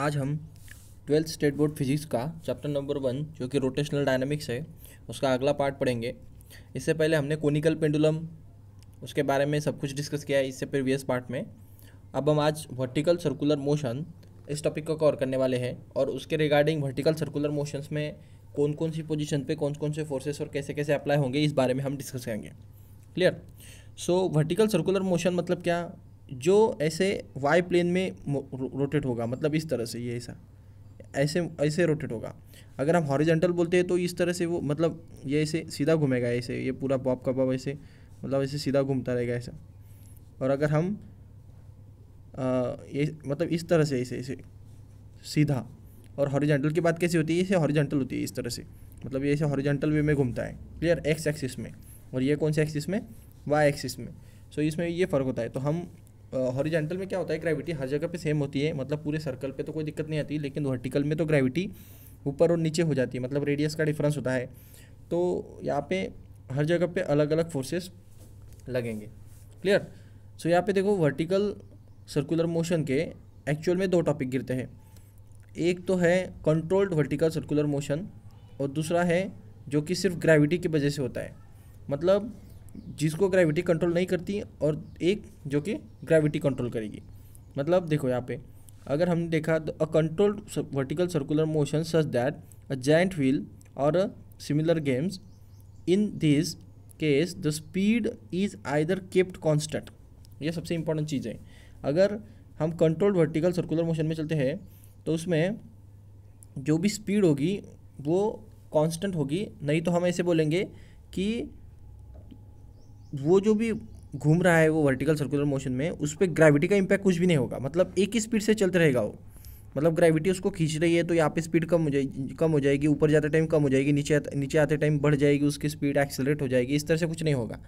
आज हम twelfth state board physics का चैप्टर नंबर 1 जो कि रोटेशनल डायनामिक्स है उसका अगला पार्ट पढ़ेंगे। इससे पहले हमने कोनिकल पेंडुलम उसके बारे में सब कुछ डिस्कस किया है इससे प्रीवियस पार्ट में। अब हम आज वर्टिकल सर्कुलर मोशन इस टॉपिक को कवर करने वाले हैं और उसके रिगार्डिंग वर्टिकल सर्कुलर मोशंस में कौन कौन सी पोजीशन पे कौन कौन से फोर्सेस और कैसे कैसे अप्लाई होंगे इस बारे में हम डिस्कस करेंगे। क्लियर। सो वर्टिकल सर्कुलर मोशन मतलब क्या, जो ऐसे वाई प्लेन में रोटेट होगा, मतलब इस तरह से, ये ऐसा ऐसे ऐसे रोटेट होगा। अगर हम हॉरिजॉन्टल बोलते हैं तो इस तरह से वो मतलब ये ऐसे सीधा घूमेगा, ऐसे ये पूरा बॉब का बॉब ऐसे मतलब ऐसे सीधा घूमता रहेगा ऐसा। और अगर हम ये मतलब इस तरह से ऐसे ऐसे सीधा, और हॉरिजॉन्टल की बात कैसी होती है, इसे हॉरिजॉन्टल होती है इस तरह से, मतलब ये ऐसे हॉरिजॉन्टल वे में घूमता है। क्लियर, एक्स एक्सिस में, और ये कौन से एक्सिस में, वाई एक्सिस में। सो इसमें ये फ़र्क होता है। तो हम हॉरिजॉन्टल में क्या होता है, ग्रेविटी हर जगह पे सेम होती है, मतलब पूरे सर्कल पे तो कोई दिक्कत नहीं आती, लेकिन वर्टिकल में तो ग्रेविटी ऊपर और नीचे हो जाती है, मतलब रेडियस का डिफरेंस होता है। तो यहाँ पे हर जगह पे अलग अलग फोर्सेस लगेंगे। क्लियर। सो यहाँ पे देखो, वर्टिकल सर्कुलर मोशन के एक्चुअल में दो टॉपिक गिरते हैं। एक तो है कंट्रोल्ड वर्टिकल सर्कुलर मोशन और दूसरा है जो कि सिर्फ ग्रेविटी की वजह से होता है, मतलब जिसको ग्रेविटी कंट्रोल नहीं करती, और एक जो कि ग्रेविटी कंट्रोल करेगी। मतलब देखो यहाँ पे अगर हमने देखा a controlled vertical circular motion such that a giant wheel और a similar games, in this case the speed is either kept constant. ये सबसे इंपॉर्टेंट चीज़ है। अगर हम कंट्रोल्ड वर्टिकल सर्कुलर मोशन में चलते हैं तो उसमें जो भी स्पीड होगी वो कांस्टेंट होगी, नहीं तो हम ऐसे बोलेंगे कि वो जो भी घूम रहा है वो वर्टिकल सर्कुलर मोशन में, उस पर ग्रेविटी का इम्पैक्ट कुछ भी नहीं होगा, मतलब एक ही स्पीड से चलते रहेगा वो। मतलब ग्रेविटी उसको खींच रही है तो यहाँ पे स्पीड कम हो जाएगी, ऊपर जाते टाइम कम हो जाएगी, नीचे आते टाइम बढ़ जाएगी, उसकी स्पीड एक्सेलरेट हो जाएगी। इस तरह से कुछ नहीं होगा,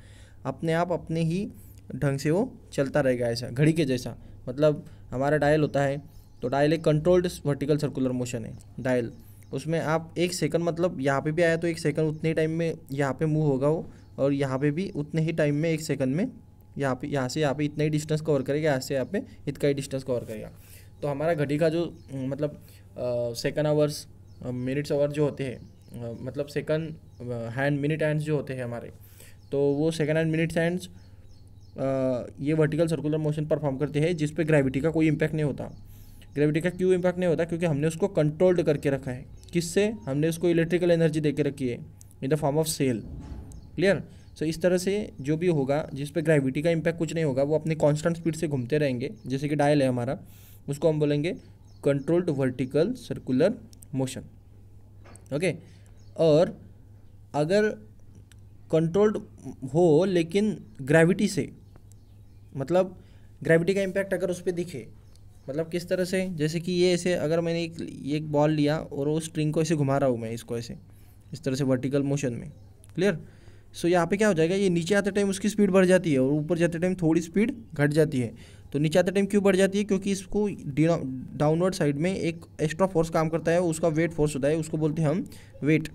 अपने आप अपने ही ढंग से वो चलता रहेगा, ऐसा घड़ी के जैसा। मतलब हमारा डायल होता है, तो डायल एक कंट्रोल्ड वर्टिकल सर्कुलर मोशन है डायल। उसमें आप एक सेकंड, मतलब यहाँ पे भी आया तो एक सेकंड उतने टाइम में यहाँ पे मूव होगा वो, और यहाँ पे भी उतने ही टाइम में एक सेकंड में यहाँ से यहाँ पे इतना ही डिस्टेंस कवर करेगा, यहाँ से यहाँ पे इतना ही डिस्टेंस कवर करेगा। तो हमारा घड़ी का जो मतलब सेकंड आवर्स मिनट्स आवर जो होते हैं, मतलब सेकंड हैंड मिनट हैंड्स जो होते हैं हमारे, तो वो सेकंड हैंड मिनट्स हैंड्स ये वर्टिकल सर्कुलर मोशन परफॉर्म करते हैं जिस पे ग्रेविटी का कोई इम्पैक्ट नहीं होता। ग्रेविटी का क्यों इम्पैक्ट नहीं होता, क्योंकि हमने उसको कंट्रोल्ड करके रखा है। किससे? हमने उसको इलेक्ट्रिकल एनर्जी दे के रखी है in the form of cell. Clear. So इस तरह से जो भी होगा जिस पे ग्रेविटी का इम्पैक्ट कुछ नहीं होगा, वो अपनी कांस्टेंट स्पीड से घूमते रहेंगे, जैसे कि डायल है हमारा, उसको हम बोलेंगे controlled vertical circular motion. Okay. और अगर कंट्रोल्ड हो लेकिन ग्रेविटी से, मतलब ग्रेविटी का इम्पैक्ट अगर उस पर दिखे, मतलब किस तरह से, जैसे कि ये ऐसे अगर मैंने एक बॉल लिया और वो स्ट्रिंग को ऐसे घुमा रहा हूँ मैं इसको ऐसे, इस तरह से वर्टिकल मोशन में। क्लियर। सो यहाँ पे क्या हो जाएगा, ये नीचे आते टाइम उसकी स्पीड बढ़ जाती है और ऊपर जाते टाइम थोड़ी स्पीड घट जाती है। तो नीचे आते टाइम क्यों बढ़ जाती है, क्योंकि इसको डाउनवर्ड साइड में एक एक्स्ट्रा फोर्स काम करता है, उसका वेट फोर्स होता है, उसको बोलते हैं हम वेट।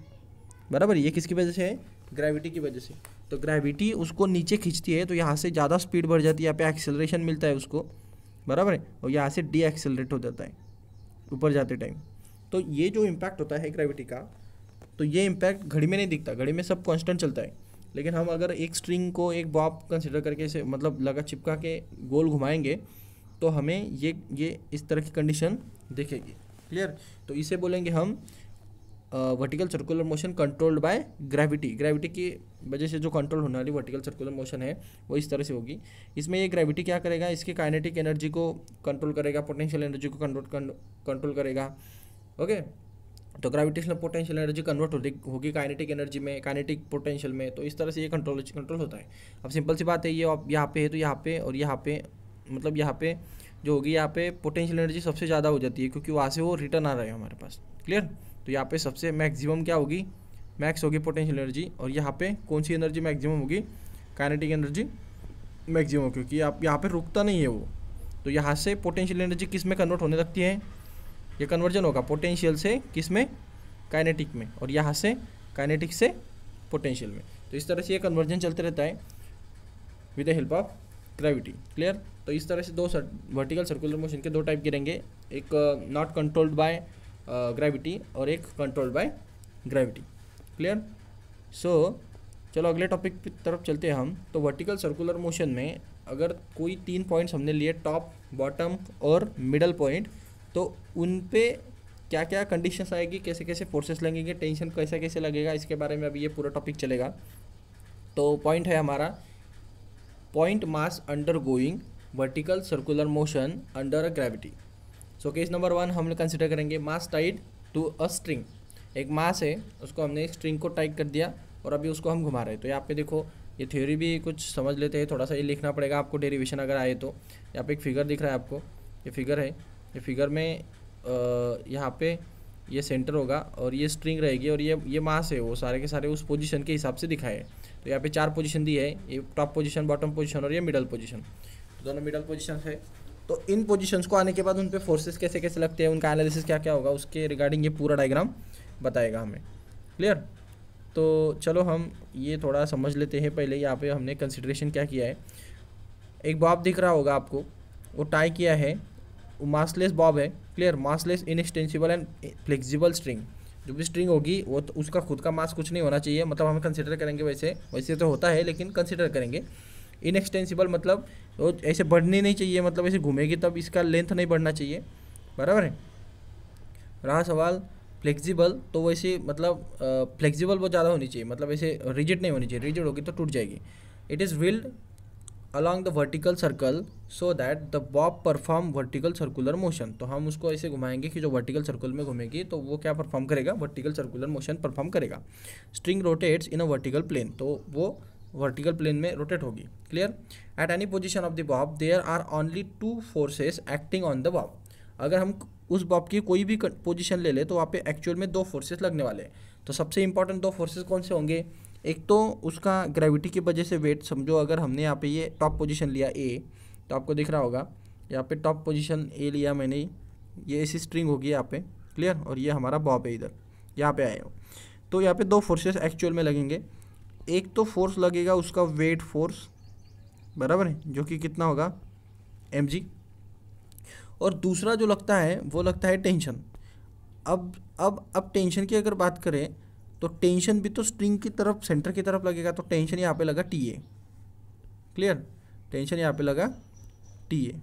बराबर। ये किसकी वजह से है, ग्रेविटी की वजह से। तो ग्रेविटी उसको नीचे खींचती है तो यहाँ से ज़्यादा स्पीड बढ़ जाती है, यहाँ पे एक्सेलरेशन मिलता है उसको, बराबर है, और यहाँ से डी एक्सेलरेट हो जाता है ऊपर जाते टाइम। तो ये जो इम्पैक्ट होता है ग्रेविटी का, तो ये इम्पैक्ट घड़ी में नहीं दिखता, घड़ी में सब कांस्टेंट चलता है। लेकिन हम अगर एक स्ट्रिंग को एक बॉब कंसिडर करके इसे मतलब लगा चिपका के गोल घुमाएंगे तो हमें ये इस तरह की कंडीशन दिखेगी। क्लियर। तो इसे बोलेंगे हम vertical circular motion controlled by gravity. Gravity की वजह से जो कंट्रोल होने वाली वर्टिकल सर्कुलर मोशन है वो इस तरह से होगी। इसमें ये ग्रेविटी क्या करेगा, इसकी काइनेटिक एनर्जी को कंट्रोल करेगा, पोटेंशियल एनर्जी को कंट्रोल करेगा। ओके। तो ग्रेविटेशनल पोटेंशियल एनर्जी कन्वर्ट होगी काइनेटिक एनर्जी में, काइनेटिक पोटेंशियल में। तो इस तरह से ये कंट्रोल होता है। अब सिंपल सी बात है, ये अब यहाँ पे है तो यहाँ पे और यहाँ पे, मतलब यहाँ पे जो होगी, यहाँ पे पोटेंशियल एनर्जी सबसे ज़्यादा हो जाती है क्योंकि वहाँ से वो रिटर्न आ रहा है हमारे पास। क्लियर। तो यहाँ पे सबसे मैक्सिमम क्या होगी, मैक्स होगी पोटेंशियल एनर्जी। और यहाँ पे कौन सी एनर्जी मैक्सिमम होगी, काइनेटिक एनर्जी मैक्सिमम, क्योंकि आप यहाँ पे रुकता नहीं है वो। तो यहाँ से पोटेंशियल एनर्जी किस में कन्वर्ट होने लगती है, ये कन्वर्जन होगा पोटेंशियल से किस में, काइनेटिक में, और यहाँ से काइनेटिक से पोटेंशियल में। तो इस तरह से ये कन्वर्जन चलते रहता है with the help of gravity. Clear. तो इस तरह से दो वर्टिकल सर्कुलर मोशन के दो टाइप गिरेंगे, एक नॉट कंट्रोल्ड बाय ग्रेविटी और एक कंट्रोल्ड बाय ग्रेविटी। क्लियर? सो चलो अगले टॉपिक की तरफ चलते हैं हम। तो वर्टिकल सर्कुलर मोशन में अगर कोई 3 पॉइंट्स हमने लिए, टॉप, बॉटम और मिडल पॉइंट, तो उन पे क्या क्या कंडीशंस आएगी, कैसे कैसे फोर्सेस लगेंगे, टेंशन कैसे कैसे लगेगा, इसके बारे में अभी ये पूरा टॉपिक चलेगा। तो पॉइंट है हमारा, point mass under going vertical circular motion under a gravity. So case number 1 हम लोग कंसिडर करेंगे, मास टाइड टू अ स्ट्रिंग। एक मास है, उसको हमने एक स्ट्रिंग को टाइट कर दिया और अभी उसको हम घुमा रहे हैं। तो यहाँ पे देखो, ये थ्योरी भी कुछ समझ लेते हैं, थोड़ा सा ये लिखना पड़ेगा आपको डेरिवेशन अगर आए तो। यहाँ पे एक फिगर दिख रहा है आपको, ये फिगर है, ये फिगर में यहाँ पे ये सेंटर होगा और ये स्ट्रिंग रहेगी और ये मास है, वो सारे के सारे उस पोजीशन के हिसाब से दिखाए। तो यहाँ पे 4 पोजीशन दी है, ये टॉप पोजीशन, बॉटम पोजीशन और ये मिडल पोजीशन, तो दोनों मिडल पोजीशन है। तो इन पोजीशंस को आने के बाद उन पे फोर्सेस कैसे कैसे लगते हैं, उनका एनालिसिस क्या क्या होगा, उसके रिगार्डिंग ये पूरा डायग्राम बताएगा हमें। क्लियर? तो चलो हम ये थोड़ा समझ लेते हैं। पहले यहाँ पे हमने कंसिडरेशन क्या किया है, एक बॉब दिख रहा होगा आपको, वो टाई किया है, वो मासलेस बॉब है। Clear? Massless, inextensible and flexible string. जो भी स्ट्रिंग होगी वो तो उसका खुद का मास कुछ नहीं होना चाहिए, मतलब हम कंसिडर करेंगे, वैसे तो होता है लेकिन कंसिडर करेंगे। इनएक्सटेंसिबल मतलब वो ऐसे बढ़नी नहीं चाहिए, मतलब ऐसे घूमेगी तब इसका लेंथ नहीं बढ़ना चाहिए, बराबर है। रहा सवाल फ्लेक्सिबल, तो वैसे मतलब फ्लेक्सिबल बहुत ज़्यादा होनी चाहिए, मतलब ऐसे रिजिड नहीं होनी चाहिए, रिजिड होगी तो टूट जाएगी। It is wheeled along the vertical circle so that the bob perform vertical circular motion। तो हम उसको ऐसे घुमाएंगे कि जो वर्टिकल सर्कुल में घूमेगी तो वो क्या परफॉर्म करेगा, वर्टिकल सर्कुलर मोशन परफॉर्म करेगा। String rotates in a vertical plane, तो वो वर्टिकल प्लेन में रोटेट होगी। Clear? At any position of the bob there are only 2 forces acting on the bob. अगर हम उस बॉब की कोई भी पोजीशन ले ले तो वहाँ पे एक्चुअल में 2 फोर्सेस लगने वाले हैं। तो सबसे इंपॉर्टेंट 2 फोर्सेस कौन से होंगे, एक तो उसका ग्रेविटी की वजह से वेट, समझो अगर हमने यहाँ पे ये टॉप पोजीशन लिया ए, तो आपको दिख रहा होगा यहाँ पे टॉप पोजीशन ए लिया मैंने, ये ऐसी स्ट्रिंग होगी यहाँ पे। क्लियर? और ये हमारा बॉब है, इधर यहाँ पे आए हो, तो यहाँ पे 2 फोर्सेस एक्चुअल में लगेंगे। एक तो फोर्स लगेगा उसका वेट फोर्स, बराबर है, जो कि कितना होगा mg, और दूसरा जो लगता है वो लगता है टेंशन। अब टेंशन की अगर बात करें तो टेंशन भी तो स्ट्रिंग की तरफ, सेंटर की तरफ लगेगा, तो टेंशन यहाँ पे लगा TA। क्लियर? टेंशन यहाँ पे लगा TA,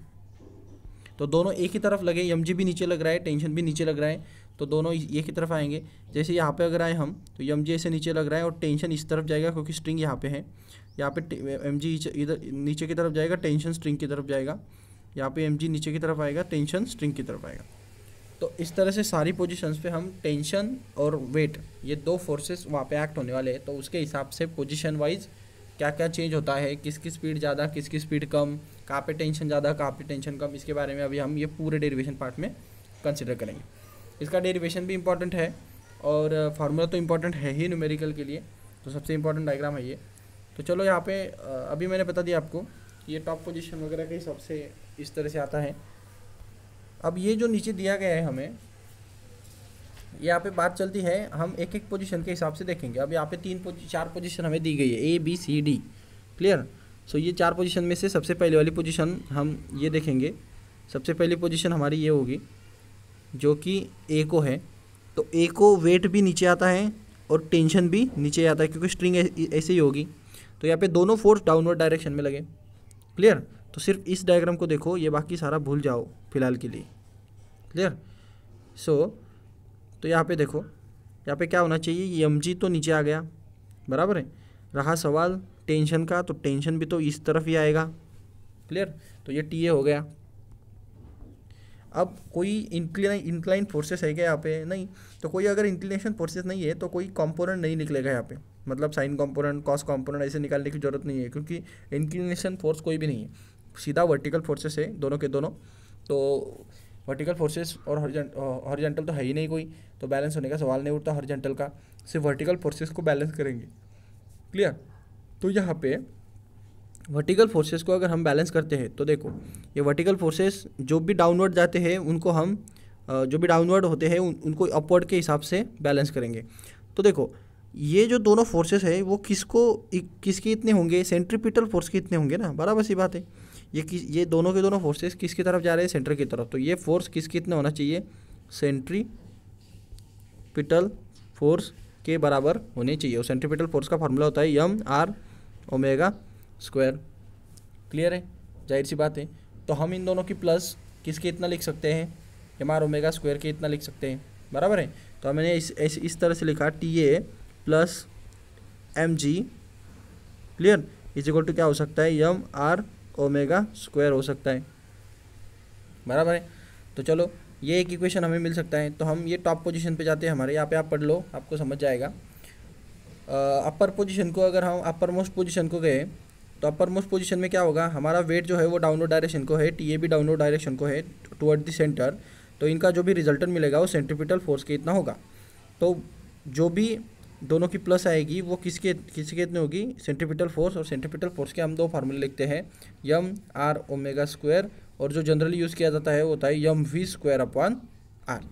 तो दोनों एक ही तरफ लगे, mg भी नीचे लग रहा है, टेंशन भी नीचे लग रहा है, तो दोनों एक ही तरफ आएंगे। जैसे यहाँ पे अगर आए हम तो mg ऐसे नीचे लग रहा है और टेंशन इस तरफ जाएगा क्योंकि स्ट्रिंग यहाँ पे है। यहाँ पे mg इधर नीचे की तरफ जाएगा, टेंशन स्ट्रिंग की तरफ जाएगा। यहाँ पे mg नीचे की तरफ आएगा, टेंशन स्ट्रिंग की तरफ आएगा। तो इस तरह से सारी पोजीशंस पे हम टेंशन और वेट, ये 2 फोर्सेस वहाँ पे एक्ट होने वाले हैं। तो उसके हिसाब से पोजीशन वाइज क्या क्या चेंज होता है, किसकी स्पीड ज़्यादा, किसकी स्पीड कम, कहाँ पे टेंशन ज़्यादा, कहाँ पे टेंशन कम, इसके बारे में अभी हम ये पूरे डेरिवेशन पार्ट में कंसिडर करेंगे। इसका डेरिवेशन भी इंपॉर्टेंट है और फार्मूला तो इंपॉर्टेंट है ही न्यूमेरिकल के लिए, तो सबसे इंपॉर्टेंट डायग्राम है ये। तो चलो यहाँ पे अभी मैंने बता दिया आपको, ये टॉप पोजीशन वगैरह के हिसाब से इस तरह से आता है। अब ये जो नीचे दिया गया है हमें, यहाँ पे बात चलती है, हम एक एक पोजीशन के हिसाब से देखेंगे। अब यहाँ पे 4 पोजीशन हमें दी गई है, A B C D। Clear? So ये 4 पोजीशन में से सबसे पहले वाली पोजीशन हम ये देखेंगे। सबसे पहली पोजीशन हमारी ये होगी जो कि A को है, तो A को वेट भी नीचे आता है और टेंशन भी नीचे आता है क्योंकि स्ट्रिंग ऐसे ही होगी। तो यहाँ पे दोनों फोर्स डाउनवर्ड डायरेक्शन में लगे। क्लियर? तो सिर्फ इस डायग्राम को देखो, ये बाकी सारा भूल जाओ फिलहाल के लिए। क्लियर? तो यहाँ पे देखो, यहाँ पे क्या होना चाहिए, ये mg तो नीचे आ गया, बराबर है। रहा सवाल टेंशन का, तो टेंशन भी तो इस तरफ ही आएगा। क्लियर? तो ये TA हो गया। अब कोई इंक्लाइन फोर्सेस है क्या यहाँ पे? नहीं। तो कोई अगर इंक्लिनेशन फोर्सेस नहीं है तो कोई कंपोनेंट नहीं निकलेगा यहाँ पे, मतलब साइन कंपोनेंट, कॉस कंपोनेंट ऐसे निकालने की जरूरत नहीं है क्योंकि इंक्लिनेशन फोर्स कोई भी नहीं है, सीधा वर्टिकल फोर्सेस है दोनों के दोनों। तो वर्टिकल फोर्सेस और हॉरिजॉन्टल तो है ही नहीं कोई, तो बैलेंस होने का सवाल नहीं उठता हॉरिजॉन्टल का, सिर्फ वर्टिकल फोर्सेस को बैलेंस करेंगे। क्लियर? तो यहाँ पे वर्टिकल फोर्सेस को अगर हम बैलेंस करते हैं तो देखो, ये वर्टिकल फोर्सेस जो भी डाउनवर्ड जाते हैं उनको हम जो भी डाउनवर्ड होते हैं उनको अपवर्ड के हिसाब से बैलेंस करेंगे। तो देखो, ये जो दोनों फोर्सेस है वो किसके इतने होंगे, सेंट्रीपिटल फोर्स के इतने होंगे ना, बराबर सी बात है। ये दोनों के दोनों फोर्सेस किसकी तरफ जा रहे हैं, सेंटर की तरफ। तो ये फोर्स कितना होना चाहिए, सेंट्रीपिटल फोर्स के बराबर होने चाहिए। और सेंट्रीपिटल फोर्स का फार्मूला होता है M R omega square. Clear है, जाहिर सी बात है। तो हम इन दोनों की प्लस किसके इतना लिख सकते हैं, एम आर ओमेगा स्क्वायर के इतना लिख सकते हैं, बराबर है। तो हमने इस तरह से लिखा T A plus M G, clear, is equal to क्या हो सकता है, यम आर ओमेगा स्क्वायर हो सकता है, बराबर है। तो चलो ये एक इक्वेशन हमें मिल सकता है। तो हम ये टॉप पोजीशन पे जाते हैं हमारे, यहाँ पे आप पढ़ लो, आपको समझ जाएगा। अपर पोजीशन को, अगर हम अपर मोस्ट पोजीशन को गए तो अपर मोस्ट पोजीशन में क्या होगा, हमारा वेट जो है वो डाउनवर्ड डायरेक्शन को है, टी ए भी डाउनवर्ड डायरेक्शन को है टुवर्ड द सेंटर। तो इनका जो भी रिजल्टेंट मिलेगा वो सेंट्रीपिटल फोर्स के इतना होगा। तो जो भी दोनों की प्लस आएगी वो किसके इतने होगी, सेंट्रीपिटल फोर्स। और सेंट्रीपिटल फोर्स के हम दो फार्मूले लिखते हैं, यम आर ओमेगा स्क्वायर, और जो जनरली यूज़ किया जाता है वो होता है m we square upon r.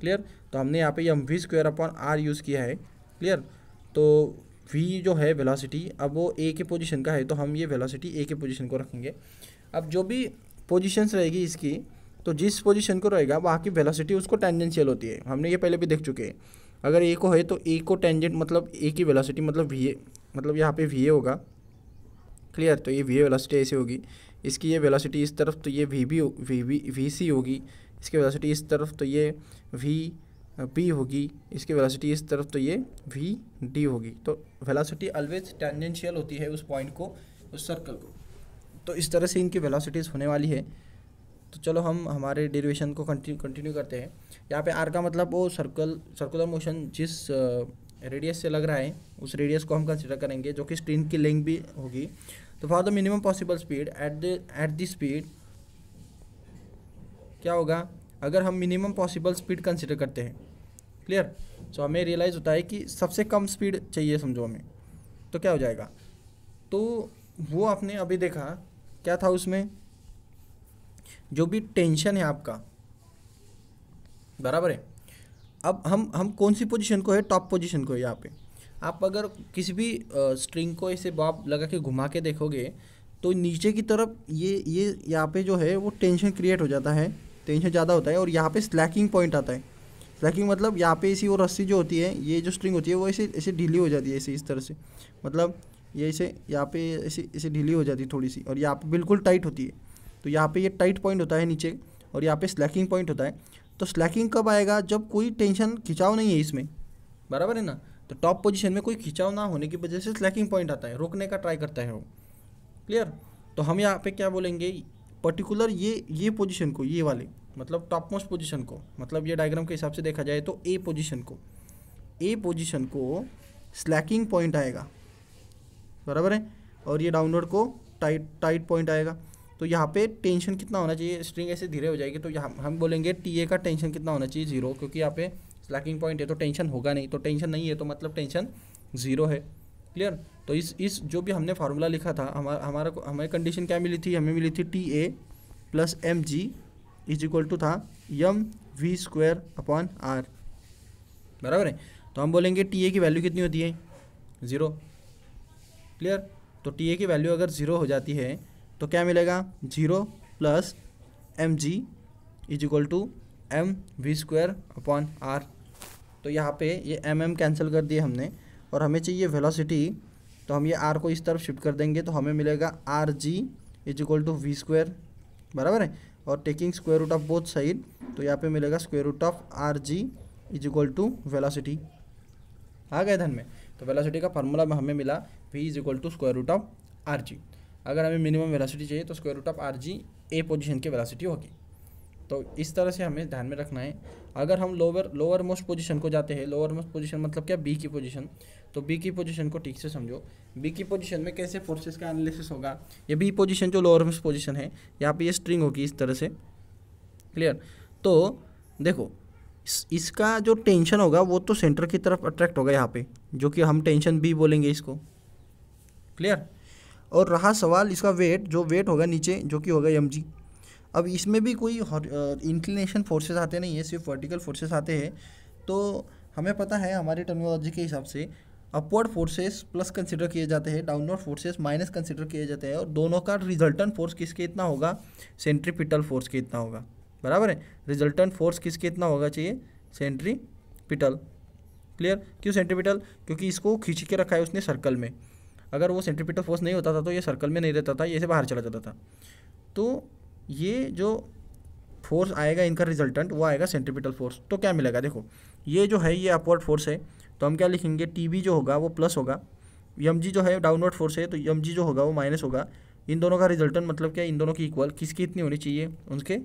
Clear, तो हमने यहाँ पे m we square upon r use किया है। क्लियर, तो वी जो है वेलोसिटी, अब वो ए के पोजीशन का है तो हम ये वेलोसिटी ए के पोजीशन को रखेंगे। अब जो भी पोजीशंस रहेगी इसकी, तो जिस पोजीशन को रहेगा वहाँ की वेलोसिटी उसको टेंजेंशियल होती है। हमने ये पहले भी देख चुके हैं। अगर ए को है तो ए को टेंजेंट मतलब ए की वेलोसिटी मतलब वी ए, मतलब यहाँ पे वी ए होगा। क्लियर, तो ये वी ए वेलोसिटी ऐसे होगी, इसकी ये वेलोसिटी इस तरफ तो ये वी सी होगी, इसकी वेलोसिटी इस तरफ तो ये वी पी होगी, इसकी वेलोसिटी इस तरफ तो ये वी डी होगी। तो वेलोसिटी ऑलवेज टेंजेंशियल होती है उस पॉइंट को, उस सर्कल को। तो इस तरह से इनकी वेलोसिटीज़ होने वाली है। तो चलो हम हमारे डेरिवेशन को कंटिन्यू करते हैं। यहाँ पे आर का मतलब वो सर्कुलर मोशन जिस रेडियस से लग रहा है उस रेडियस को हम कंसिडर करेंगे, जो कि स्ट्रिंग की लेंथ भी होगी। तो for the minimum possible speed at the speed क्या होगा, अगर हम मिनिमम पॉसिबल स्पीड कंसिडर करते हैं, क्लियर, तो हमें रियलाइज़ होता है कि सबसे कम स्पीड चाहिए समझो हमें, तो क्या हो जाएगा। तो वो आपने अभी देखा क्या था उसमें, जो भी टेंशन है आपका, बराबर है। अब हम कौन सी पोजीशन को है, टॉप पोजीशन को है। यहाँ पे आप अगर किसी भी स्ट्रिंग को ऐसे बॉब लगा के घुमा के देखोगे तो नीचे की तरफ ये यहाँ पे जो है वो टेंशन क्रिएट हो जाता है, टेंशन ज़्यादा होता है, और यहाँ पे स्लैकिंग पॉइंट आता है। स्लैकिंग मतलब यहाँ पे ऐसी वो रस्सी जो होती है, ये जो स्ट्रिंग होती है वो ऐसे ढीली हो जाती है, ऐसे इस तरह से, मतलब ये ऐसे यहाँ पे ऐसे ढीली हो जाती है थोड़ी सी, और यहाँ पे बिल्कुल टाइट होती है। तो यहाँ पे ये टाइट पॉइंट होता है नीचे, और यहाँ पे स्लैकिंग पॉइंट होता है। तो स्लैकिंग कब आएगा, जब कोई टेंशन खिंचाव नहीं है इसमें, बराबर है ना। तो टॉप पोजीशन में कोई खिंचाव ना होने की वजह से स्लैकिंग पॉइंट आता है, रोकने का ट्राई करता है वो। क्लियर, तो हम यहाँ पे क्या बोलेंगे, पर्टिकुलर ये पोजीशन को, ये वाले मतलब टॉप मोस्ट पोजीशन को, मतलब ये डायग्राम के हिसाब से देखा जाए तो ए पोजीशन को स्लैकिंग पॉइंट आएगा, बराबर है, और ये डाउनवर्ड को टाइट पॉइंट आएगा। तो यहाँ पे टेंशन कितना होना चाहिए, स्ट्रिंग ऐसे धीरे हो जाएगी तो यहाँ हम बोलेंगे टी ए का टेंशन कितना होना चाहिए, 0, क्योंकि यहाँ पे स्लैकिंग पॉइंट है तो टेंशन होगा नहीं, तो टेंशन नहीं है तो मतलब टेंशन 0 है। क्लियर, तो इस जो भी हमने फार्मूला लिखा था, हमारी कंडीशन क्या मिली थी, हमें मिली थी T A plus M G is equal to था M we square upon R, बराबर है। तो हम बोलेंगे टी ए की वैल्यू कितनी होती है, 0। क्लियर, तो टी ए की वैल्यू अगर 0 हो जाती है तो क्या मिलेगा, 0 plus M G is equal to M v square upon r. तो यहाँ पे ये एम कैंसिल कर दिए हमने, और हमें चाहिए वेलोसिटी, तो हम ये आर को इस तरफ शिफ्ट कर देंगे तो हमें मिलेगा R G is equal to V square, बराबर है। और taking square root of both side, तो यहाँ पे मिलेगा square root of are G is equal to velocity. आ गए ध्यान में। तो वेलोसिटी का फार्मूला में हमें मिला v is equal to square root of are g. अगर हमें मिनिमम वेलोसिटी चाहिए तो square root of are g A position की वेलोसिटी होगी। तो इस तरह से हमें ध्यान में रखना है। अगर हम लोअर मोस्ट पोजीशन को जाते हैं, लोअर मोस्ट पोजीशन मतलब क्या, बी की पोजीशन, तो बी की पोजीशन को ठीक से समझो। बी की पोजीशन में कैसे फोर्सेस का एनालिसिस होगा, ये बी पोजीशन जो लोअर मोस्ट पोजीशन है, यहाँ पे ये स्ट्रिंग होगी इस तरह से। क्लियर, तो देखो इसका जो टेंशन होगा वो तो सेंटर की तरफ अट्रैक्ट होगा यहाँ पे, जो कि हम टेंशन बी बोलेंगे इसको। क्लियर, और रहा सवाल इसका वेट, जो वेट होगा नीचे जो कि होगा एम जी। अब इसमें भी कोई इंक्लिनेशन फोर्सेस आते नहीं है, सिर्फ वर्टिकल फोर्सेस आते हैं। तो हमें पता है हमारी टर्मिनोलॉजी के हिसाब से अपवर्ड फोर्सेस प्लस कंसिडर किए जाते हैं, डाउनवर्ड फोर्सेस माइनस कंसिडर किए जाते हैं, और दोनों का रिजल्टेंट फोर्स किसके इतना होगा, सेंट्रीपिटल फोर्स के इतना होगा, बराबर है। रिजल्टेंट फोर्स किसके इतना होगा चाहिए, सेंट्रीपिटल। क्लियर। क्यों सेंट्रीपिटल, क्योंकि इसको खींच के रखा है उसने सर्कल में, अगर वो सेंट्रीपिटल फोर्स नहीं होता था तो ये सर्कल में नहीं रहता था, ये से बाहर चला जाता था। तो ये जो फोर्स आएगा इनका रिजल्टेंट वो आएगा सेंट्रीपिटल फोर्स। तो क्या मिलेगा, देखो ये जो है ये अपवर्ड फोर्स है, तो हम क्या लिखेंगे, टी बी जो होगा वो प्लस होगा, एम जी जो है डाउनवर्ड फोर्स है तो एम जी जो होगा वो माइनस होगा। इन दोनों का रिजल्टेंट मतलब क्या, इन दोनों की इक्वल किसकी इतनी होनी चाहिए, उनके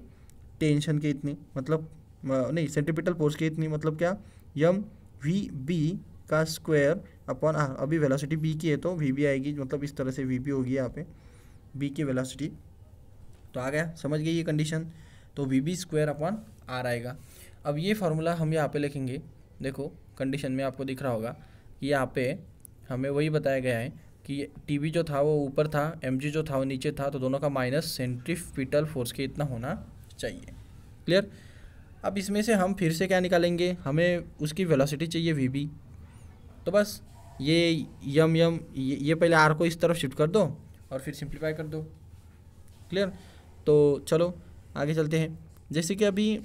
टेंशन की इतनी, मतलब नहीं सेंट्रीपिटल फोर्स की इतनी, मतलब क्या, एम वी बी का स्क्वायर अपॉन आर। अभी वेलोसिटी बी की है तो वी बी आएगी, मतलब इस तरह से वी बी होगी यहाँ पे बी की वेलोसिटी। तो आ गया, समझ गई ये कंडीशन। तो v B square upon r आएगा। अब ये फार्मूला हम यहाँ पे लिखेंगे, देखो कंडीशन में आपको दिख रहा होगा कि यहाँ पे हमें वही बताया गया है कि टी बी जो था वो ऊपर था, एम जी जो था वो नीचे था, तो दोनों का माइनस सेंट्रीपिटल फोर्स के इतना होना चाहिए। क्लियर। अब इसमें से हम फिर से क्या निकालेंगे, हमें उसकी वेलोसिटी चाहिए वी बी, तो बस ये यम यम ये पहले आर को इस तरफ शिफ्ट कर दो और फिर सिंप्लीफाई कर दो। क्लियर। तो चलो आगे चलते हैं। जैसे कि अभी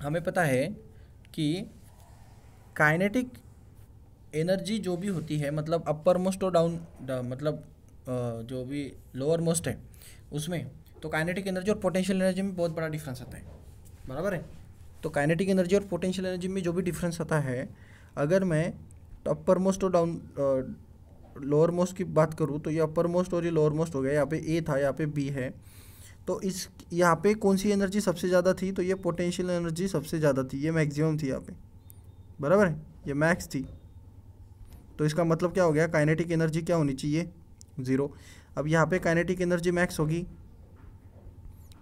हमें पता है कि काइनेटिक एनर्जी जो भी होती है, मतलब अपर मोस्ट और डाउन मतलब जो भी लोअर मोस्ट है उसमें, तो काइनेटिक एनर्जी और पोटेंशियल एनर्जी में बहुत बड़ा डिफरेंस आता है, बराबर है। तो काइनेटिक एनर्जी और पोटेंशियल एनर्जी में जो भी डिफरेंस आता है, अगर मैं अपर मोस्ट और डाउन लोअर मोस्ट की बात करूँ तो ये अपर मोस्ट और ये लोअर मोस्ट हो गया, यहाँ पे ए था यहाँ पे बी है, तो इस यहाँ पे कौन सी एनर्जी सबसे ज़्यादा थी, तो ये पोटेंशियल एनर्जी सबसे ज़्यादा थी, ये मैक्सिमम थी यहाँ पे, बराबर है, ये मैक्स थी। तो इसका मतलब क्या हो गया, काइनेटिक एनर्जी क्या होनी चाहिए, 0। अब यहाँ पे काइनेटिक एनर्जी मैक्स होगी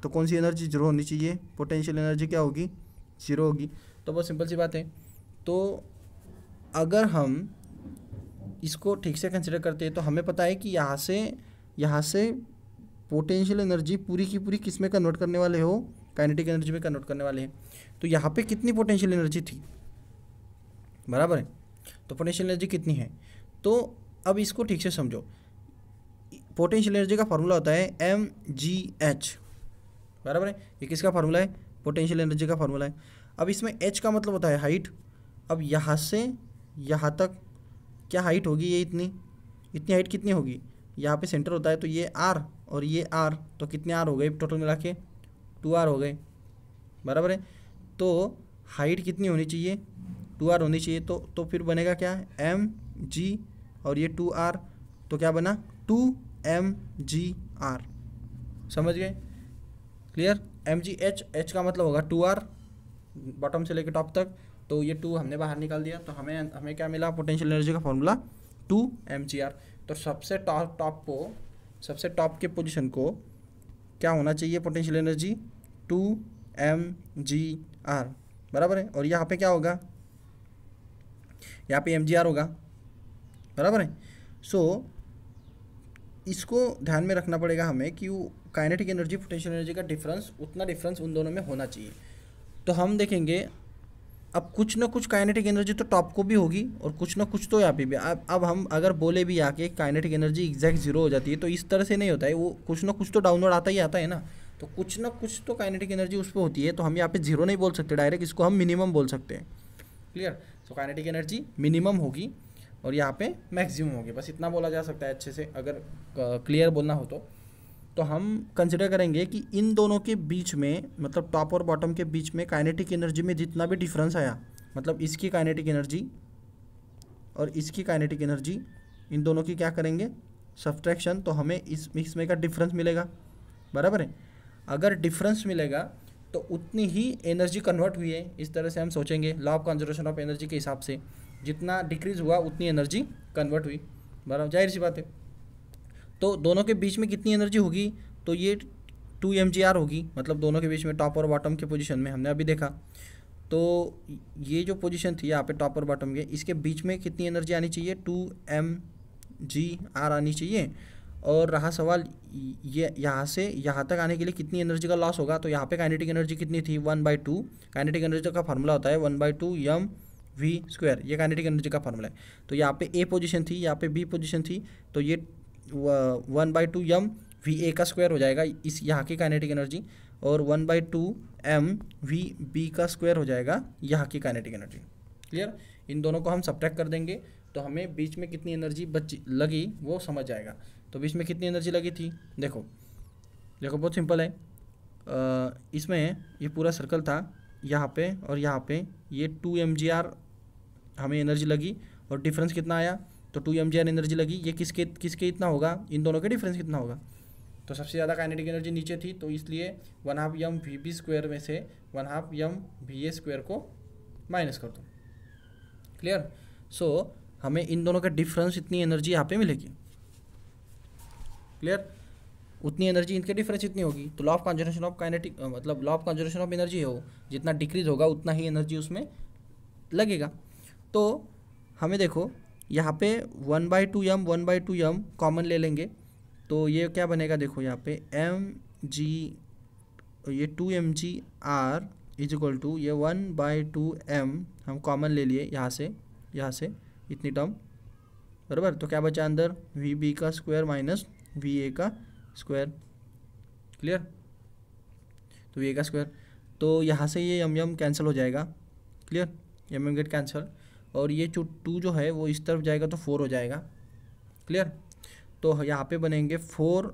तो कौन सी एनर्जी 0 होनी चाहिए, पोटेंशियल एनर्जी क्या होगी, 0 होगी। तो बहुत सिंपल सी बात है। तो अगर हम इसको ठीक से कंसिडर करते हैं तो हमें पता है कि यहाँ से पोटेंशियल एनर्जी पूरी की पूरी किस में कन्वर्ट करने वाले हो, काइनेटिक एनर्जी में कन्वर्ट करने वाले हैं। तो यहाँ पे कितनी पोटेंशियल एनर्जी थी, बराबर है, तो पोटेंशियल एनर्जी कितनी है। तो अब इसको ठीक से समझो, पोटेंशियल एनर्जी का फार्मूला होता है mgh, बराबर है। ये किसका फार्मूला है, पोटेंशियल एनर्जी का फार्मूला है। अब इसमें h का मतलब होता है हाइट। अब यहाँ से यहाँ तक क्या हाइट होगी, ये इतनी हाइट कितनी होगी, यहाँ पे सेंटर होता है तो ये r और ये r, तो कितने r हो गए टोटल मिला के, 2r हो गए, बराबर है। तो हाइट कितनी होनी चाहिए, 2r होनी चाहिए। तो फिर बनेगा क्या, mg और ये 2r, तो क्या बना 2mgr, समझ गए। क्लियर। mgh, h का मतलब होगा 2r बॉटम से लेकर टॉप तक, तो ये 2 हमने बाहर निकाल दिया, तो हमें क्या मिला, पोटेंशियल एनर्जी का फॉर्मूला 2mgr। तो सबसे टॉप के पोजीशन को क्या होना चाहिए, पोटेंशियल एनर्जी 2mgr, बराबर है। और यहाँ पे क्या होगा, यहाँ पे mgr होगा, बराबर है। सो इसको ध्यान में रखना पड़ेगा हमें कि वो काइनेटिक एनर्जी पोटेंशियल एनर्जी का डिफरेंस, उतना डिफरेंस उन दोनों में होना चाहिए। तो हम देखेंगे अब कुछ ना कुछ काइनेटिक एनर्जी तो टॉप को भी होगी और कुछ ना कुछ तो यहाँ पे भी। अब हम अगर बोले भी आके काइनेटिक एनर्जी एग्जैक्ट 0 हो जाती है, तो इस तरह से नहीं होता है, वो कुछ ना कुछ तो डाउनवर्ड आता ही आता है ना, तो कुछ ना कुछ तो काइनेटिक एनर्जी उस पर होती है। तो हम यहाँ पे 0 नहीं बोल सकते डायरेक्ट, इसको हम मिनिमम बोल सकते हैं। क्लियर। तो काइनेटिक एनर्जी मिनिमम होगी और यहाँ पे मैक्सिमम होगी, बस इतना बोला जा सकता है अच्छे से, अगर क्लियर बोलना हो तो हम कंसिडर करेंगे कि इन दोनों के बीच में, मतलब टॉप और बॉटम के बीच में काइनेटिक एनर्जी में जितना भी डिफरेंस आया, मतलब इसकी काइनेटिक एनर्जी और इसकी काइनेटिक एनर्जी, इन दोनों की क्या करेंगे, सब्ट्रैक्शन, तो हमें इसमें का डिफरेंस मिलेगा, बराबर है। अगर डिफरेंस मिलेगा तो उतनी ही एनर्जी कन्वर्ट हुई है, इस तरह से हम सोचेंगे law of conservation of energy के हिसाब से, जितना डिक्रीज हुआ उतनी एनर्जी कन्वर्ट हुई, बराबर, जाहिर सी बात है। तो दोनों के बीच में कितनी एनर्जी होगी, तो ये 2mgr होगी, मतलब दोनों के बीच में टॉप और बॉटम के पोजीशन में हमने अभी देखा। तो ये जो पोजीशन थी यहाँ पे टॉप और बॉटम के, इसके बीच में कितनी एनर्जी आनी चाहिए, 2mgr आनी चाहिए। और रहा सवाल ये यहाँ से यहाँ तक आने के लिए कितनी एनर्जी का लॉस होगा, तो यहाँ पे काइनेटिक एनर्जी कितनी थी, 1/2। काइनेटिक एनर्जी का फार्मूला होता है 1/2 वी स्क्वायर, ये काइनेटिक एनर्जी का फॉर्मूला है। तो यहाँ पे ए पोजीशन थी, यहाँ पे बी पोजीशन थी, तो ये 1/2 m वी ए का स्क्वायर हो जाएगा इस यहाँ की काइनेटिक एनर्जी, और 1/2 m वी बी का स्क्वायर हो जाएगा यहाँ की काइनेटिक एनर्जी। क्लियर? इन दोनों को हम सब्ट्रैक्ट कर देंगे तो हमें बीच में कितनी एनर्जी लगी वो समझ जाएगा। तो बीच में कितनी एनर्जी लगी थी, देखो बहुत सिंपल है। इसमें ये पूरा सर्कल था, यहाँ पे और यहाँ पे ये 2 mgr हमें एनर्जी लगी, और डिफरेंस कितना आया, तो 2 mgr एनर्जी लगी। ये किसके इतना होगा, इन दोनों के डिफरेंस कितना होगा, तो सबसे ज़्यादा काइनेटिक एनर्जी नीचे थी, तो इसलिए 1/2 m वी बी स्क्वायर में से 1/2 m वी ए स्क्वायर को माइनस कर दो। क्लियर? सो हमें इन दोनों का डिफरेंस इतनी एनर्जी यहाँ पे मिलेगी। क्लियर? उतनी एनर्जी इनके डिफरेंस इतनी होगी। तो law of conservation of kinetic मतलब law of conservation of energy है वो, जितना डिक्रीज होगा उतना ही एनर्जी उसमें लगेगा। तो हमें देखो यहाँ पे 1/2 m कॉमन ले लेंगे, तो ये क्या बनेगा, देखो यहाँ पे mg, ये 2 mgr इज इक्वल टू ये 1/2 m हम कॉमन ले लिए यहाँ से इतनी टर्म, बराबर। तो क्या बचा अंदर, वी बी का स्क्वायर माइनस वी ए का स्क्वायर। क्लियर? तो वी ए का स्क्वायर, तो यहाँ से ये यम यम कैंसिल हो जाएगा। क्लियर? यम यम गेट कैंसिल, और ये 2 जो है वो इस तरफ जाएगा तो 4 हो जाएगा। क्लियर? तो यहाँ पे बनेंगे 4rg।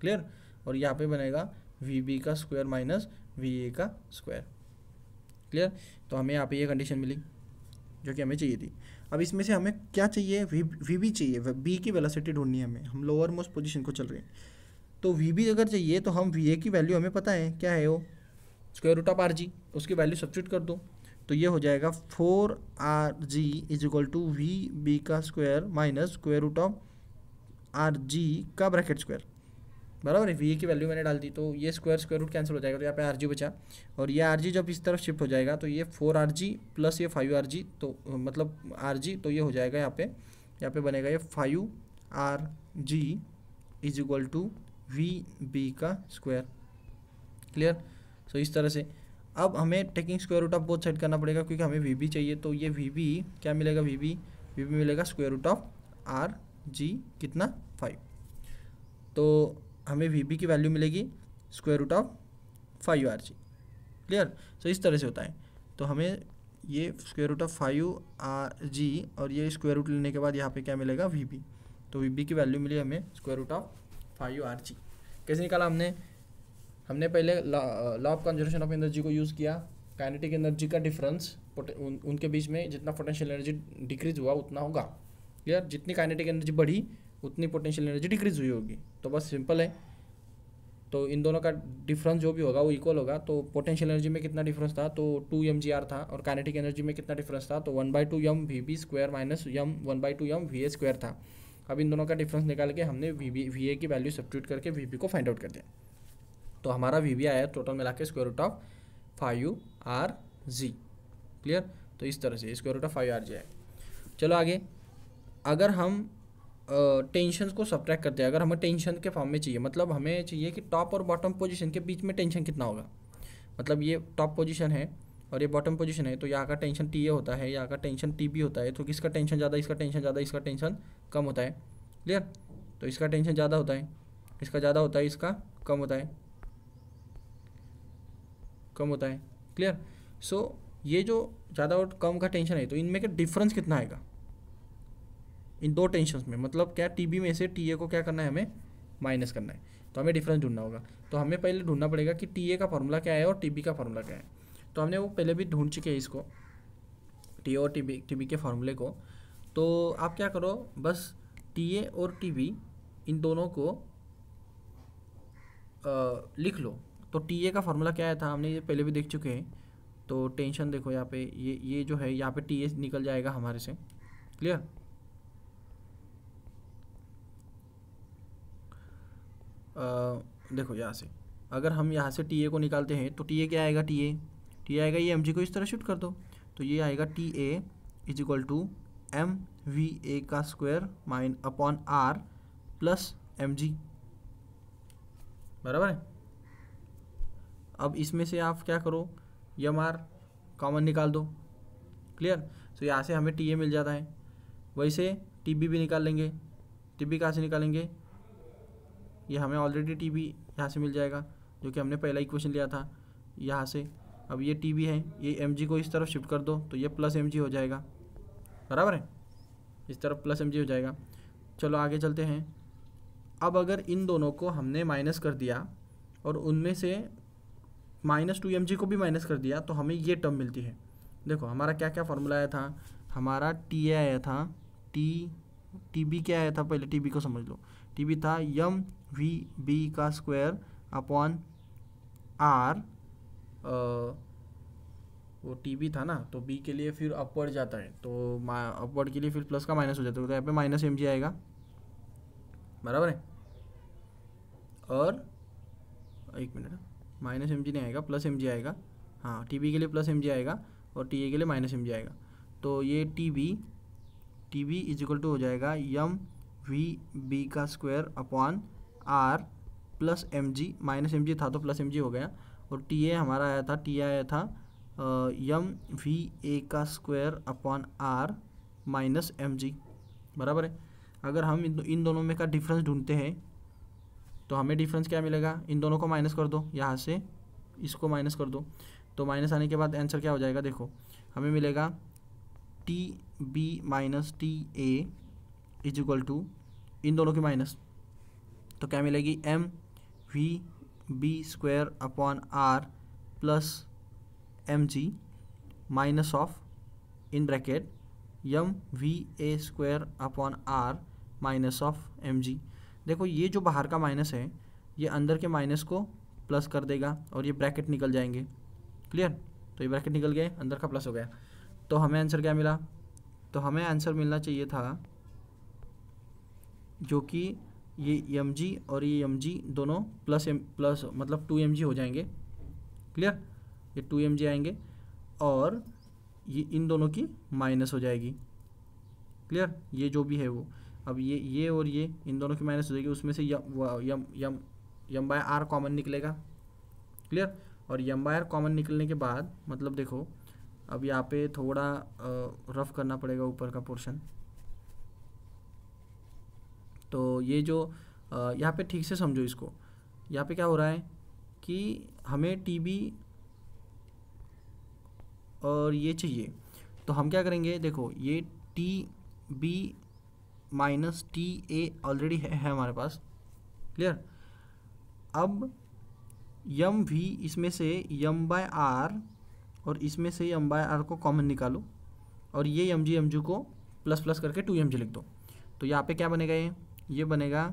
क्लियर? और यहाँ पे बनेगा वी बी का स्क्वायर माइनस वी ए का स्क्वायर। क्लियर? तो हमें यहाँ पे ये कंडीशन मिली जो कि हमें चाहिए थी। अब इसमें से हमें क्या चाहिए, वी बी चाहिए, बी की वेलोसिटी ढूंढनी है हमें, हम लोअर मोस्ट पोजीशन को चल रहे हैं। तो वी बी अगर चाहिए तो हम वी ए की वैल्यू हमें पता है क्या है, वो square root of are g, उसकी वैल्यू सब्स्टिट्यूट कर दो, तो ये हो जाएगा 4rg is equal to we B का square minus square root of are G का ब्रैकेट स्क्वायर, बराबर है। वी ए की वैल्यू मैंने डाल दी, तो ये स्क्वायर रूट कैंसिल हो जाएगा, तो यहाँ पे आर जी बचा, और ये आर जी जब इस तरफ शिफ्ट हो जाएगा तो ये 4rg प्लस ये 5rg, तो मतलब आर जी, तो ये हो जाएगा यहाँ पे बनेगा ये 5rg is equal to we B का स्क्वायर। क्लियर? सो इस तरह से अब हमें taking square root of both side करना पड़ेगा, क्योंकि हमें वी बी चाहिए। तो ये वी बी क्या मिलेगा, वी बी मिलेगा square root of are G कितना 5, तो हमें वी बी की वैल्यू मिलेगी square root of 5rg। Clear? So इस तरह से होता है। तो हमें ये स्क्वायर रूट ऑफ 5rg और ये स्क्वायर रूट लेने के बाद यहाँ पे क्या मिलेगा, वी बी। तो वी बी की वैल्यू मिली हमें स्क्वायर रूट ऑफ 5rg। कैसे निकाला हमने पहले law of conservation of energy को यूज़ किया। काइनेटिक एनर्जी का डिफरेंस उनके बीच में जितना पोटेंशियल एनर्जी डिक्रीज हुआ उतना होगा। क्लियर? जितनी काइनेटिक एनर्जी बढ़ी उतनी पोटेंशियल एनर्जी डिक्रीज हुई होगी। तो बस सिंपल है, तो इन दोनों का डिफरेंस जो भी होगा वो इक्वल होगा। तो पोटेंशियल एनर्जी में कितना डिफरेंस था, तो 2 mgr था, और काइनेटिक एनर्जी में कितना डिफरेंस था, तो 1/2 m v B square minus 1/2 m v A square था। अब इन दोनों का डिफरेंस निकाल के हमने वी ए की वैल्यू सब्स्टिट्यूट करके वी बी को फाइंड आउट कर दिया। तो हमारा वी बी आया टोटल मिला के square root of 5rg। Clear? तो इस तरह से स्क्वायर रूट ऑफ 5rg है। चलो आगे, अगर हम टेंशन को सब्ट्रैक्ट करते हैं, अगर हमें टेंशन के फॉर्म में चाहिए, मतलब हमें चाहिए कि टॉप और बॉटम पोजीशन के बीच में टेंशन कितना होगा। मतलब ये टॉप पोजीशन है और ये बॉटम पोजीशन है, तो यहाँ का टेंशन टी ए होता है, यहाँ का टेंशन टी बी होता है। तो किसका टेंशन ज़्यादा, इसका टेंशन ज़्यादा, इसका टेंशन कम होता है। क्लियर? तो इसका टेंशन ज़्यादा होता है, इसका ज़्यादा होता है, इसका कम होता है, कम होता है। क्लियर? सो ये जो ज़्यादा और कम का टेंशन है, तो इनमें का डिफरेंस कितना आएगा इन दो टेंशन्स में, मतलब क्या टी बी में से टी ए को क्या करना है, हमें माइनस करना है। तो हमें डिफरेंस ढूंढना होगा। तो हमें पहले ढूंढना पड़ेगा कि टी ए का फॉर्मूला क्या है और टी बी का फॉर्मूला क्या है। तो हमने वो पहले भी ढूंढ चुके हैं इसको, टी ए और टी बी के फार्मूले को। तो आप क्या करो, बस टी ए और टी बी इन दोनों को लिख लो। तो टी ए का फार्मूला क्या था, हमने ये पहले भी देख चुके हैं। तो टेंशन देखो यहाँ पे, ये जो है यहाँ पे टी ए निकल जाएगा हमारे से। क्लियर? देखो यहाँ से अगर हम यहाँ से टी ए को निकालते हैं तो टी ए क्या आएगा, टी ए आएगा, ये एम जी को इस तरह शिफ्ट कर दो, तो ये आएगा T A is equal to M V A का स्क्वायर माइन upon R plus M G, बराबर है। अब इसमें से आप क्या करो, यम आर कॉमन निकाल दो। क्लियर। तो यहाँ से हमें टी ए मिल जाता है। वैसे टी बी भी निकाल लेंगे। टी बी कहाँ से निकालेंगे, ये हमें ऑलरेडी टी बी यहाँ से मिल जाएगा जो कि हमने पहला इक्वेशन लिया था यहाँ से। अब ये टी बी है, ये एम जी को इस तरफ शिफ्ट कर दो तो ये प्लस एम जी हो जाएगा, बराबर है, इस तरफ प्लस एम जी हो जाएगा। चलो आगे चलते हैं। अब अगर इन दोनों को हमने माइनस कर दिया और उनमें से माइनस 2mg को भी माइनस कर दिया तो हमें ये टर्म मिलती है। देखो हमारा क्या क्या फार्मूला आया था, हमारा टी ए आया था, टी बी क्या आया था, पहले टी बी को समझ लो। टी बी था यम वी बी का स्क्वायर अपॉन आर, वो टी बी था ना, तो बी के लिए फिर अपवर्ड जाता है तो अपवर्ड के लिए फिर प्लस का माइनस हो जाता है, तो यहाँ पे माइनस एम जी आएगा, बराबर है। और एक मिनट, माइनस एम जी नहीं आएगा, प्लस एम जी आएगा। हाँ, टी बी के लिए प्लस एम जी आएगा और टी ए के लिए माइनस एम जी आएगा। तो ये T B is equal to हो जाएगा यम वी बी का square upon R plus M G, minus m जी था तो प्लस एम जी हो गया। और टी ए हमारा आया था, टी ए आया था यम वी ए का square upon are minus m जी, बराबर है। अगर हम इन दोनों में का डिफरेंस ढूंढते हैं तो हमें डिफरेंस क्या मिलेगा, इन दोनों को माइनस कर दो, यहाँ से इसको माइनस कर दो, तो माइनस आने के बाद आंसर क्या हो जाएगा, देखो हमें मिलेगा T B minus T A is equal to इन दोनों की माइनस, तो क्या मिलेगी M V B square upon R plus M G minus of in bracket M we A square upon are minus of M G. देखो ये जो बाहर का माइनस है ये अंदर के माइनस को प्लस कर देगा और ये ब्रैकेट निकल जाएंगे। क्लियर। तो ये ब्रैकेट निकल गए, अंदर का प्लस हो गया। तो हमें आंसर क्या मिला, तो हमें आंसर मिलना चाहिए था जो कि ये एम जी और ये एम जी दोनों प्लस मतलब 2mg हो जाएंगे। क्लियर। ये 2mg आएंगे और ये इन दोनों की माइनस हो जाएगी। क्लियर। ये जो भी है वो, अब ये और ये इन दोनों की माइनस हो जाएगी, उसमें से यम बाय आर कॉमन निकलेगा। क्लियर। और यम बाय आर कॉमन निकलने के बाद मतलब देखो अब यहाँ पे थोड़ा रफ करना पड़ेगा ऊपर का पोर्शन, तो ये जो यहाँ पे ठीक से समझो इसको। यहाँ पे क्या हो रहा है कि हमें टी बी और ये चाहिए, तो हम क्या करेंगे, देखो ये T B minus T A already है हमारे पास। क्लियर। अब यम वी इसमें से यम बाय आर और इसमें से यम बाय आर को कॉमन निकालो और ये एम जी को प्लस प्लस करके 2mg लिख दो। तो यहाँ पे क्या बनेगा, ये बनेगा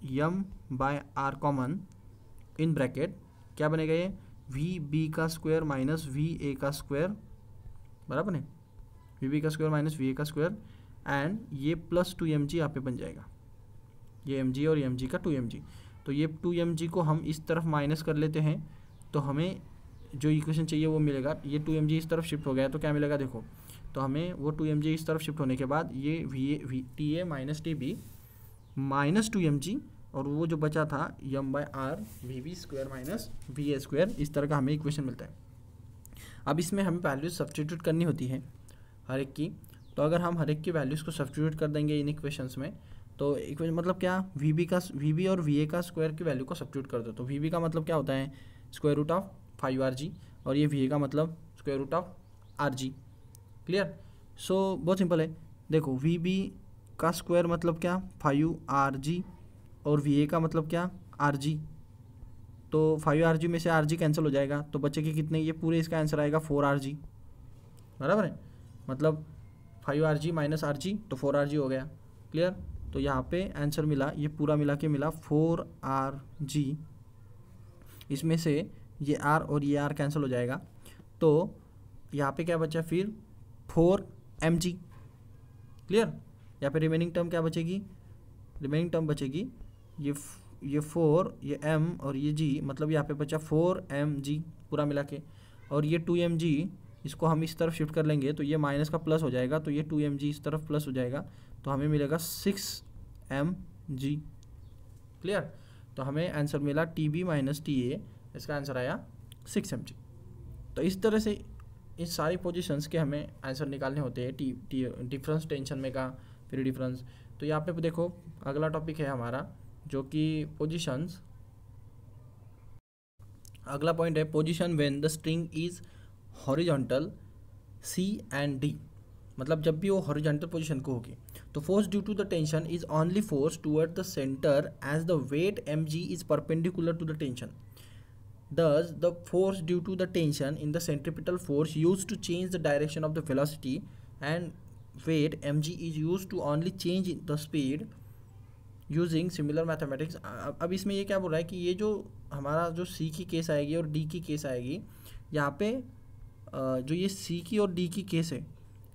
M by R common in bracket क्या बनेगा, ये वी बी का स्क्वायर माइनस वी ए का स्क्वायर, बराबर है, वी बी का स्क्वायर माइनस वी ए का स्क्वायर एंड ये प्लस 2mg यहाँ पे बन जाएगा, ये mg और mg का 2mg। तो ये 2mg को हम इस तरफ माइनस कर लेते हैं तो हमें जो इक्वेशन चाहिए वो मिलेगा। ये 2mg इस तरफ शिफ्ट हो गया तो क्या मिलेगा, देखो तो हमें वो 2mg इस तरफ शिफ्ट होने के बाद ये V T A minus T B minus 2mg और वो जो बचा था M by R V B square minus V A square, इस तरह का हमें इक्वेशन मिलता है। अब इसमें हमें वैल्यूज सब्स्टिट्यूट करनी होती है हर एक की, तो अगर हम हर एक की वैल्यूज़ को सब्स्टिट्यूट कर देंगे इन इक्वेशंस में तो इक्वेशन मतलब क्या, वी बी और वी ए का स्क्वायर की वैल्यू को सब्स्टिट्यूट कर दो। तो वी बी का मतलब क्या होता है, स्क्वायर रूट ऑफ 5rg और ये वी ए का मतलब square root of rg। Clear. So बहुत सिंपल है, देखो वी बी का स्क्वायर मतलब क्या 5rg और वी ए का मतलब क्या rg, तो 5rg में से rg कैंसिल हो जाएगा तो बचेगी कितने, ये पूरे इसका आंसर आएगा 4rg, बराबर है, मतलब 5rg माइनस rg तो 4rg हो गया। क्लियर। तो यहाँ पे आंसर मिला, ये पूरा मिला के मिला 4rg, इसमें से ये r और ये r कैंसिल हो जाएगा तो यहाँ पे क्या बचा फिर 4mg। क्लियर। यहाँ पे रिमेनिंग टर्म क्या बचेगी, रिमेनिंग टर्म बचेगी ये 4 ये m और ये g, मतलब यहाँ पे बचा 4mg पूरा मिला के, और ये 2mg इसको हम इस तरफ शिफ्ट कर लेंगे तो ये माइनस का प्लस हो जाएगा तो ये 2mg इस तरफ प्लस हो जाएगा तो हमें मिलेगा 6mg। क्लियर। तो हमें आंसर मिला T B minus T A, इसका आंसर आया 6mg। तो इस तरह से इन सारी पोजीशंस के हमें आंसर निकालने होते हैं, डिफरेंस टेंशन में का फ्री डिफरेंस। तो यहाँ पे देखो अगला टॉपिक है हमारा जो कि पोजीशंस, अगला पॉइंट है position when the string is horizontal C and D. मतलब जब भी वो हॉरिजॉन्टल पोजीशन को होगी तो force due to the tension is only force toward the center as the weight mg is perpendicular to the tension. Thus, the force due to the tension in the centripetal force used to change the direction of the velocity and weight mg is used to only change the speed using similar mathematics। अब इसमें ये क्या बोल रहा है कि ये जो हमारा जो C की केस आएगी और D की केस आएगी, यहाँ पे जो ये C की और D की केस है,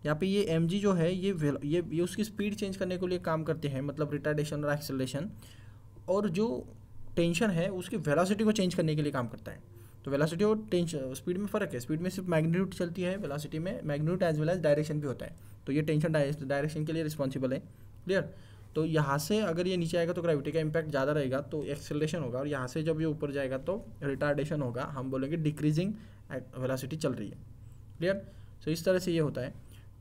यहाँ पे ये mg जो है ये उसकी स्पीड चेंज करने के लिए काम करते हैं, मतलब रिटार्डेशन और एक्सेलरेशन, और जो टेंशन है उसकी वेलोसिटी को चेंज करने के लिए काम करता है। तो वेलोसिटी और टेंशन स्पीड में फ़र्क है, स्पीड में सिर्फ मैग्नीट्यूड चलती है, वेलोसिटी में magnitude as well as direction भी होता है। तो ये टेंशन डायरेक्शन के लिए रिस्पॉन्सिबल है। क्लियर। तो यहाँ से अगर ये नीचे आएगा तो ग्रेविटी का इम्पैक्ट ज़्यादा रहेगा तो एक्सेलरेशन होगा, और यहाँ से जब ये ऊपर जाएगा तो रिटार्डेशन होगा, हम बोलेंगे डिक्रीजिंग वेलोसिटी चल रही है। क्लियर। सो इस तरह से ये होता है।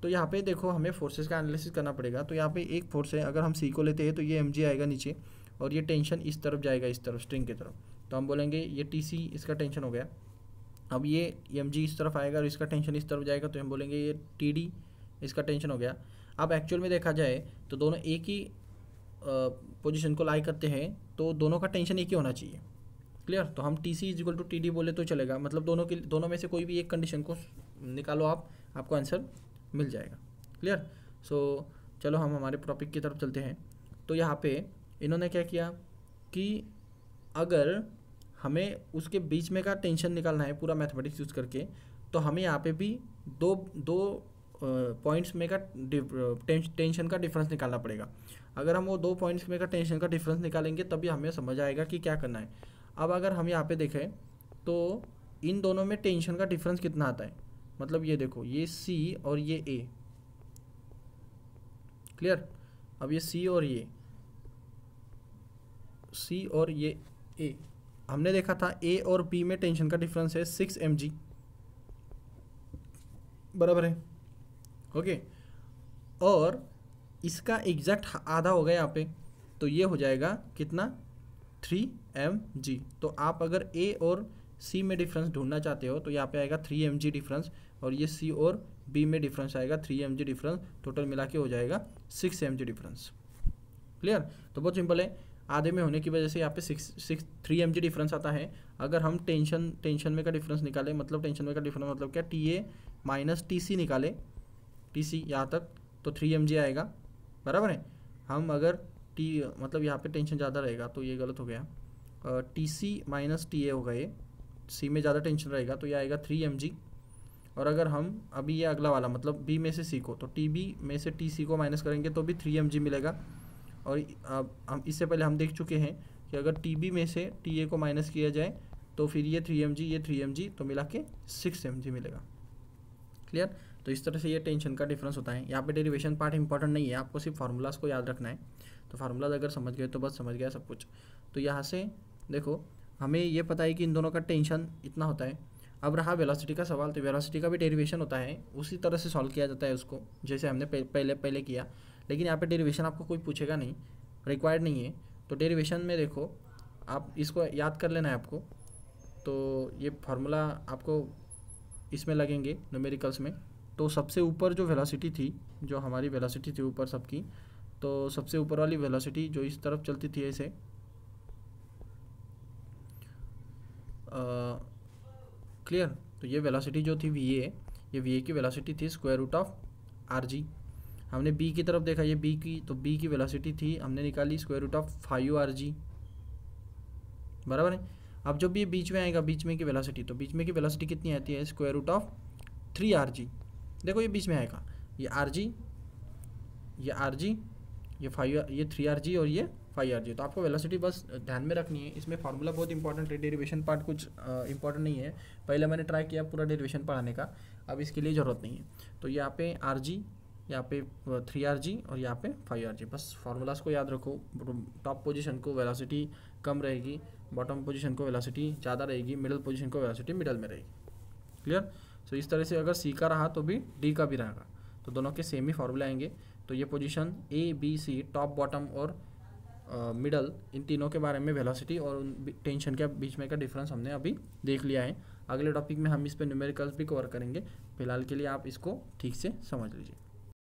तो यहाँ पे देखो हमें फोर्सेस का एनालिसिस करना पड़ेगा। तो यहाँ पे एक फोर्स है, अगर हम सी को लेते हैं तो ये mg आएगा नीचे, और ये टेंशन इस तरफ जाएगा, इस तरफ स्ट्रिंग की तरफ, तो हम बोलेंगे ये टीसी इसका टेंशन हो गया। अब ये mg इस तरफ आएगा और इसका टेंशन इस तरफ जाएगा, तो हम बोलेंगे ये टीडी इसका टेंशन हो गया। अब एक्चुअल में देखा जाए तो दोनों एक ही पोजीशन को लाई करते हैं, तो दोनों का टेंशन एक ही होना चाहिए। क्लियर। तो हम T C is equal to T D बोले तो चलेगा, मतलब दोनों में से कोई भी एक कंडीशन को निकालो आपको आंसर मिल जाएगा। क्लियर। सो चलो हम हमारे टॉपिक की तरफ चलते हैं। तो यहाँ पे इन्होंने क्या किया कि अगर हमें उसके बीच में का टेंशन निकालना है पूरा मैथमेटिक्स यूज़ करके, तो हमें यहाँ पे भी दो पॉइंट्स में का टेंशन का डिफरेंस निकालना पड़ेगा। अगर हम वो 2 पॉइंट्स में का टेंशन का डिफरेंस निकालेंगे तभी हमें समझ आएगा कि क्या करना है। अब अगर हम यहाँ पे देखें तो इन दोनों में टेंशन का डिफरेंस कितना आता है, मतलब ये देखो ये C और ये A। क्लियर। अब ये C और ये A, हमने देखा था A और B में टेंशन का डिफरेंस है 6 mg, बराबर है। ओके। और इसका एग्जैक्ट आधा होगा यहाँ पे, तो ये हो जाएगा कितना 3 mg। तो आप अगर A और C में डिफरेंस ढूंढना चाहते हो तो यहाँ पे आएगा 3 mg डिफरेंस, और ये C और B में डिफरेंस आएगा 3 mg डिफरेंस, टोटल मिला के हो जाएगा 6 mg डिफरेंस। क्लियर। तो बहुत सिंपल है, आधे में होने की वजह से यहाँ पे 3 mg डिफरेंस आता है। अगर हम टेंशन में का डिफरेंस निकालें, मतलब टेंशन में का डिफरेंस मतलब क्या, TA माइनस TC निकाले, TC यहाँ तक, तो 3 mg आएगा, बराबर है। हम अगर मतलब यहाँ पे टेंशन ज़्यादा रहेगा तो ये गलत हो गया, TC माइनस TA होगा, ये C में ज़्यादा टेंशन रहेगा तो ये आएगा 3 mg। और अगर हम अभी ये अगला वाला मतलब B में से C को, तो TB में से TC को माइनस करेंगे तो भी 3 mg मिलेगा। और अब हम इससे पहले हम देख चुके हैं कि अगर TB में से TA को माइनस किया जाए तो फिर ये 3 mg ये 3 mg, तो मिला के 6 mg मिलेगा। क्लियर। तो इस तरह से ये टेंशन का डिफरेंस होता है। यहाँ पे डेरिवेशन पार्ट इंपॉर्टेंट नहीं है, आपको सिर्फ फार्मूलाज को याद रखना है। तो फार्मूलाज अगर समझ गए तो बस समझ गया सब कुछ। तो यहाँ से देखो हमें ये पता है कि इन दोनों का टेंशन इतना होता है। अब रहा वेलोसिटी का सवाल, तो वेलोसिटी का भी डेरिवेशन होता है, उसी तरह से सॉल्व किया जाता है उसको जैसे हमने पहले किया, लेकिन यहाँ पे डेरिवेशन आपको कोई पूछेगा नहीं, रिक्वायर्ड नहीं है। तो डेरिवेशन में देखो आप इसको याद कर लेना है आपको। तो ये फार्मूला आपको इसमें लगेंगे न्यूमेरिकल्स में। तो सबसे ऊपर जो वेलोसिटी थी, जो हमारी वेलोसिटी थी ऊपर सबकी, तो सबसे ऊपर वाली वेलोसिटी जो इस तरफ चलती थी ऐसे, क्लियर। तो ये वेलोसिटी जो थी VA, ये VA की वेलोसिटी थी स्क्वायर रूट ऑफ RG। हमने B की तरफ देखा, ये B की, तो B की वेलोसिटी थी हमने निकाली स्क्वायर रूट ऑफ 5 RG, बराबर है। अब जब ये बीच में आएगा, बीच में की वेलोसिटी, तो बीच में की वेलोसिटी कितनी आती है स्क्वायर रूट ऑफ 3 RG। देखो ये बीच में आएगा, ये RG, ये RG, ये 5, ये 3 RG और ये 5 RG। तो आपको वेलोसिटी बस ध्यान में रखनी है। इसमें फार्मूला बहुत इंपॉर्टेंट है, डेरिवेशन पार्ट कुछ इंपॉर्टेंट नहीं है। पहले मैंने ट्राई किया पूरा डेरिवेशन पढ़ाने का, अब इसके लिए ज़रूरत नहीं है। तो यहाँ पे RG, यहाँ पे 3 RG और यहाँ पे 5 RG, बस फार्मूलाज को याद रखो। टॉप पोजीशन को वेलोसिटी कम रहेगी, बॉटम पोजीशन को वेलोसिटी ज़्यादा रहेगी, मिडिल पोजीशन को वेलोसिटी मिडल में रहेगी। क्लियर। सो इस तरह से अगर सी का रहा तो भी डी का भी रहेगा, तो दोनों के सेम ही फॉर्मूला आएंगे। तो ये position A B C, top bottom और मिडल, इन तीनों के बारे में वेलोसिटी और टेंशन के बीच में का डिफरेंस हमने अभी देख लिया है। अगले टॉपिक में हम इस पे न्यूमेरिकल्स भी कवर करेंगे। फिलहाल के लिए आप इसको ठीक से समझ लीजिए।